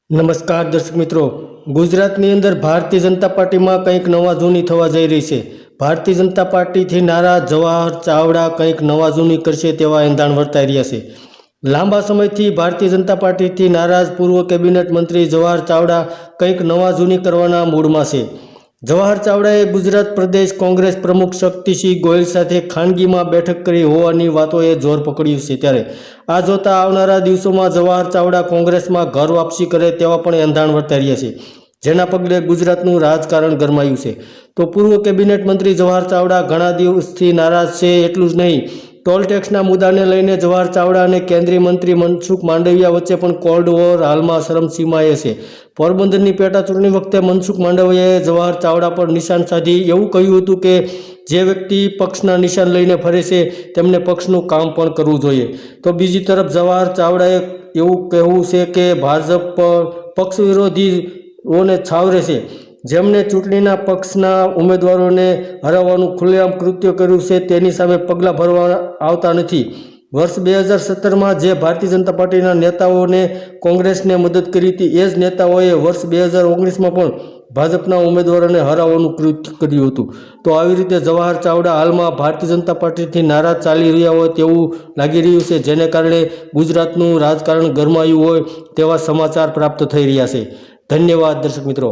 નમસ્કાર દર્શક મિત્રો, ગુજરાતની અંદર ભારતીય જનતા પાર્ટીમાં કંઈક નવા જૂની થવા જઈ રહી છે. ભારતીય જનતા પાર્ટીથી નારાજ જવાહર ચાવડા કંઈક નવા જૂની કરશે તેવા એંધાણ વર્તાઈ રહ્યા છે. લાંબા સમયથી ભારતીય જનતા પાર્ટીથી નારાજ પૂર્વ કેબિનેટ મંત્રી જવાહર ચાવડા કંઈક નવા જૂની કરવાના મૂડમાં છે. જવાહર ચાવડાએ ગુજરાત પ્રદેશ કોંગ્રેસ પ્રમુખ શક્તિસિંહ ગોહિલ સાથે ખાનગીમાં બેઠક કરી હોવાની વાતોએ જોર પકડ્યું છે. ત્યારે આ જોતા આવનારા દિવસોમાં જવાહર ચાવડા કોંગ્રેસમાં ઘર વાપસી કરે તેવા પણ એંધાણ વર્તાઈ રહ્યા છે, જેના પગલે ગુજરાતનું રાજકારણ ગરમાયું છે. તો પૂર્વ કેબિનેટ મંત્રી જવાહર ચાવડા ઘણા દિવસથી નારાજ છે. એટલું જ નહીં, ટોલ ટેક્સના મુદ્દાને લઈને જવાહર ચાવડા અને કેન્દ્રીય મંત્રી મનસુખ માંડવિયા વચ્ચે પણ કોલ્ડ વોર હાલમાં ચરમસીમાએ છે. પોરબંદરની પેટા ચૂંટણી વખતે મનસુખ માંડવિયાએ જવાહર ચાવડા પર નિશાન સાધી એવું કહ્યું હતું કે જે વ્યક્તિ પક્ષના નિશાન લઈને ફરે છે તેમને પક્ષનું કામ પણ કરવું જોઈએ. તો બીજી તરફ જવાહર ચાવડાએ એવું કહેવું છે કે ભાજપ પક્ષ વિરોધીઓને છાવરે છે, જેમણે ચૂંટણીના પક્ષના ઉમેદવારોને હરાવવાનું ખુલ્લેઆમ કૃત્ય કર્યું છે તેની સામે પગલાં ભરવા આવતા નથી. વર્ષ 2017માં જે ભારતીય જનતા પાર્ટીના નેતાઓને કોંગ્રેસને મદદ કરી હતી, એ જ નેતાઓએ વર્ષ 2019માં પણ ભાજપના ઉમેદવારોને હરાવવાનું કૃત્ય કર્યું હતું. તો આવી રીતે જવાહર ચાવડા હાલમાં ભારતીય જનતા પાર્ટીથી નારાજ ચાલી રહ્યા હોય તેવું લાગી રહ્યું છે, જેને કારણે ગુજરાતનું રાજકારણ ગરમાયું હોય તેવા સમાચાર પ્રાપ્ત થઈ રહ્યા છે. ધન્યવાદ દર્શક મિત્રો.